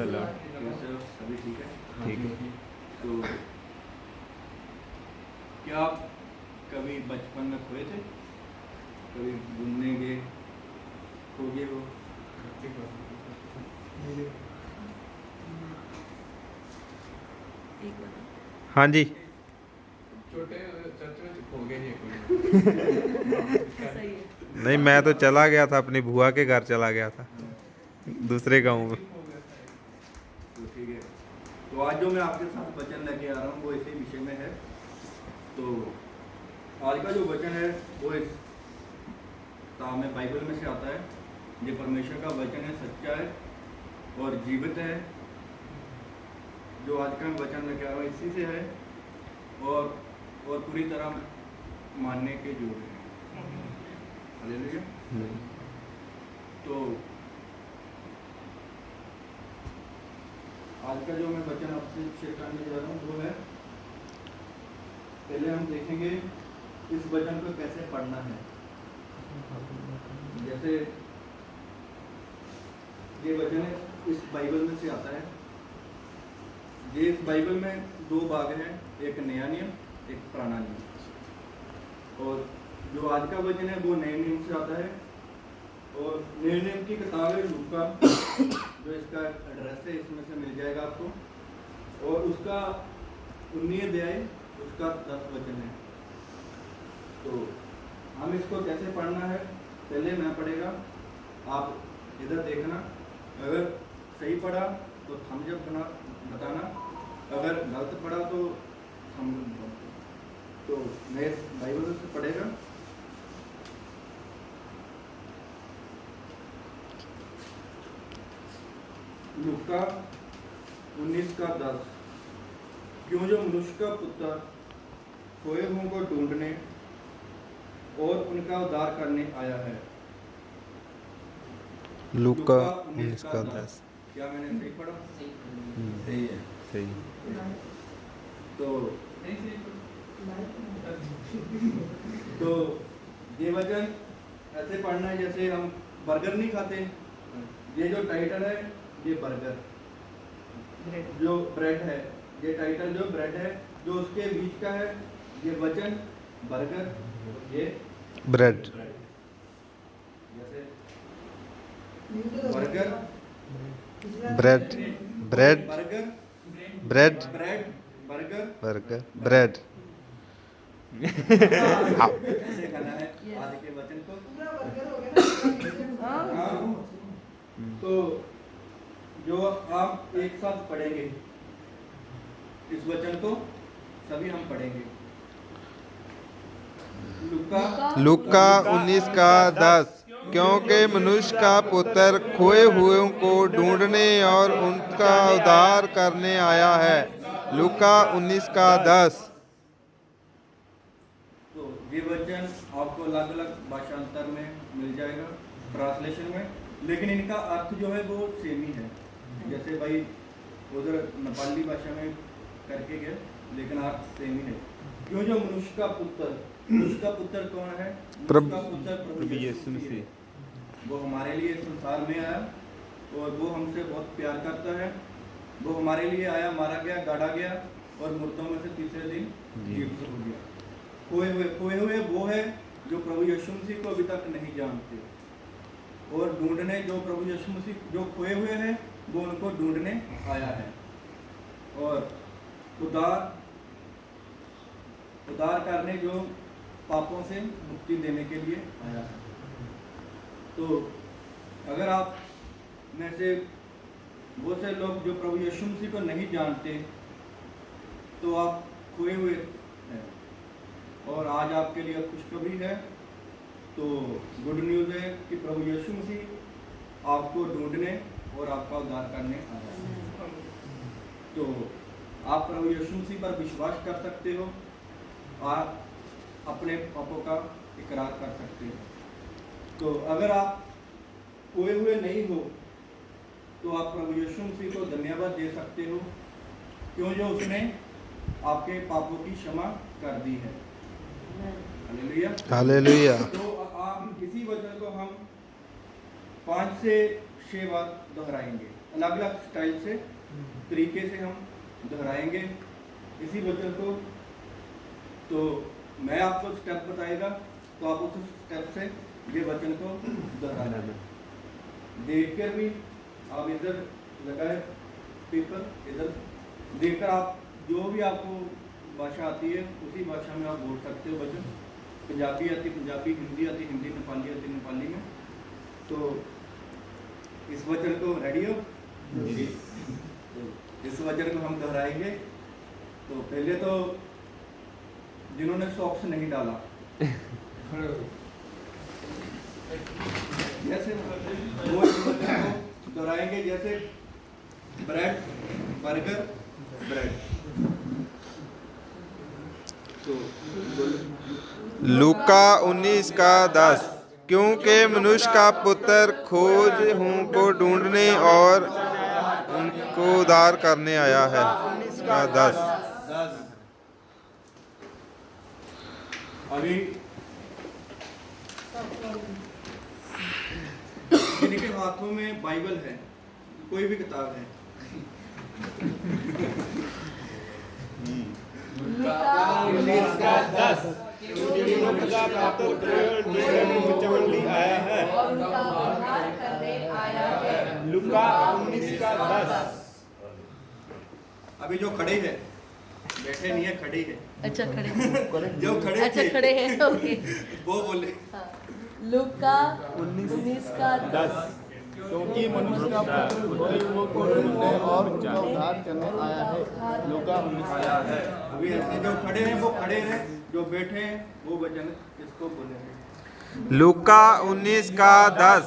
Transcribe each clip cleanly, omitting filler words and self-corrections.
कैसे हो? सभी ठीक है? ठीक है। तो क्या आप कभी बचपन में खोए थे? कभी घूमने गए, खो गए हो? हाँ जी। छोटे चर्च में खो गए नहीं कोई। सही है। नहीं, मैं तो चला गया था, अपनी बुआ के घर चला गया था, दूसरे गांव में। तो ठीक है। तो आज जो मैं आपके साथ वचन लेके आ रहा हूँ वो इसी विषय में है। तो आज का जो वचन है वो इस में बाइबल में से आता है। ये परमेश्वर का वचन है, सच्चा है और जीवित है। जो आज का वचन लेके आ रहा हूँ इसी से है और पूरी तरह मानने के योग्य है। हालेलुया। तो आज का जो मैं वचन आपसे शेयर करने जा रहा हूँ वो है, पहले हम देखेंगे इस वचन को कैसे पढ़ना है। जैसे ये वचन है इस बाइबल में से आता है। ये इस बाइबल में दो भाग हैं, एक नया नियम, एक पुराना नियम। और जो आज का वचन है वो नए नियम से आता है। और नए नियम की किताब है लूका, जो इसका एड्रेस है इसमें से मिल जाएगा आपको। और उसका 19 अध्याय उसका 10 वचन है। तो हम इसको कैसे पढ़ना है, पहले मैं पढ़ेगा, आप इधर देखना। अगर सही पढ़ा तो थम्स अप बताना, अगर गलत पढ़ा तो हम। तो मैं बाइबल से पढ़ेगा। लूका 19 का 10। क्यों जो मनुष्य का पुत्र खोए हुओं को ढूंढने और उनका उद्धार करने आया है। लूका 19 का 10। क्या मैंने सही पढ़ा? सही है, सही। तो ये वचन ऐसे पढ़ना है जैसे हम बर्गर नहीं खाते। ये जो टाइटल है ये बर्गर, जो ब्रेड है, ये टाइटल जो ब्रेड है, जो उसके बीच का है ये वचन बर्गर, ये ब्रेड। जैसे burger, bread, bread, burger, bread, bread, burger, burger, bread. ऐसे खाना है आज के वचन को। हाँ। तो जो आप एक साथ पढ़ेंगे इस वचन को, सभी हम पढ़ेंगे। लूका 19 का 10। क्योंकि मनुष्य का पुत्र खोए हुओं को ढूंढने और उनका उद्धार करने आया है। लूका 19 का 10। तो ये वचन आपको अलग अलग भाषांतर में मिल जाएगा, ट्रांसलेशन में, लेकिन इनका अर्थ जो है वो सेम ही है। जैसे भाई उधर नेपाली भाषा में करके गए, लेकिन अर्थ सेम ही है। क्यों जो मनुष्य का पुत्र, मनुष्य का पुत्र कौन है? मनुष्य का पुत्र प्रभु यीशु मसीह। वो हमारे लिए संसार में आया और वो हमसे बहुत प्यार करता है। वो हमारे लिए आया, मारा गया, गाड़ा गया और मुर्दों में से तीसरे दिन जीवित हो गया। खोए हुए वो है जो प्रभु यीशु मसीह को अभी तक नहीं जानते, और ढूंढने, जो प्रभु यीशु मसीह जो खोए हुए हैं वो उनको ढूंढने आया है। और उद्धार करने, जो पापों से मुक्ति देने के लिए आया है। तो अगर आप में से वो से लोग जो प्रभु यीशु मसीह को नहीं जानते, तो आप खोए हुए हैं। और आज आपके लिए खुशखबरी है। तो गुड न्यूज़ है कि प्रभु यीशु मसीह आपको ढूंढने और आपका उद्धार करने आया है। तो आप प्रभु यीशु मसीह पर विश्वास कर सकते हो, आप अपने पापों का इकरार कर सकते हो। तो अगर आप खोए हुए नहीं हो तो आप प्रभु यीशु मसीह को धन्यवाद दे सकते हो, क्यों जो उसने आपके पापों की क्षमा कर दी है। Hallelujah, hallelujah. तो आप इसी वचन को हम 5 से 6 बार दोहराएंगे। अलग अलग स्टाइल से तरीके से हम दोहराएंगे इसी वचन को। तो मैं आपको स्टेप बताएगा तो आप उस स्टेप से ये वचन को दोहराना है। देखकर भी आप इधर लगाए पेपर, इधर देखकर आप जो भी आपको भाषा आती है उसी भाषा में आप बोल सकते हो वचन। पंजाबी आती पंजाबी, हिंदी आती हिंदी, नेपाली आती नेपाली में। तो इस वचन को रेडी हो? तो इस वचन को हम दोहराएंगे। तो पहले तो जिन्होंने सॉक्स नहीं डाला जैसे वो इस वचन को दोहराएंगे, जैसे ब्रेड, बर्गर, ब्रेड। तो लूका 19 का 10 क्योंकि मनुष्य का पुत्र खोज हूँ को ढूंढने और उनको उद्धार करने आया है। का 10 अभी जिनके हाथों में बाइबल है, कोई भी किताब है, लूका 19 का 10। अभी जो खड़े हैं, बैठे नहीं है, खड़े हैं, अच्छा खड़े जो खड़े अच्छा थे, खड़े हैं ओके। वो बोले हाँ। लूका 19 का 10 क्योंकि मनुष्य का पुत्र खोए हुए को ढूंढने और उनका उद्धार करने आया है। लूका 19 का आया है। अभी ऐसे जो खड़े हैं वो खड़े हैं, जो बैठे हैं वो वचन इसको बोले। लूका 19 का 10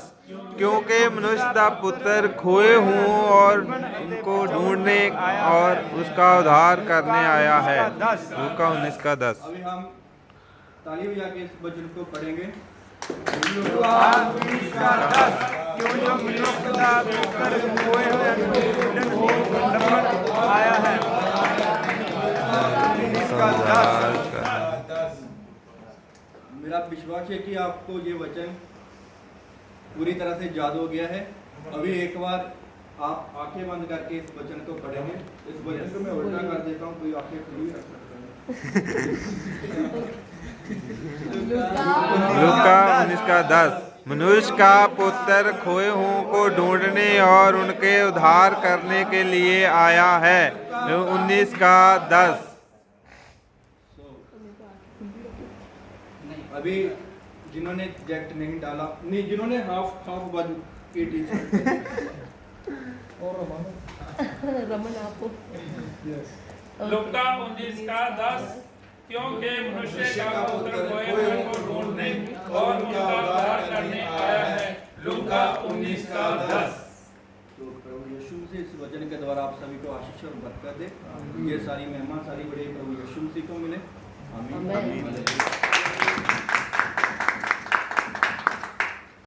क्योंकि मनुष्य का पुत्र खोए हूँ और उनको ढूंढने और उसका उद्धार करने आया है। लूका 19 का 10 अभी हम ताली बजा के इस वचन को पढ़ेंगे। आया है। मेरा विश्वास है कि आपको ये वचन पूरी तरह से याद हो गया है। अभी एक बार आप आंखें बंद करके इस वचन को पढ़ेंगे। इस वचन को मैं उल्टा कर देता हूँ, कोई आंखें खुली रख सकता है। लूका 19 का 10 मनुष्य का पुत्र खोए हुओं को ढूंढने और उनके उद्धार करने के लिए आया है। 19 का 10 अभी जिन्होंने जैकेट नहीं डाला, नहीं जिन्होंने हाफ बाजू की टी शर्ट रमन आपको लूका 19 का 10 क्योंकि मनुष्य का पुत्र खोए हुए को ढूंढने और उनका उद्धार करने आया है। लूका 19 का 10। तो प्रभु यीशु से इस वचन के द्वारा आप सभी को आशीष और बरकत दे। ये सारी महिमा सारी बड़ी प्रभु यीशु मसीह को मिले। आमीन। आमीन।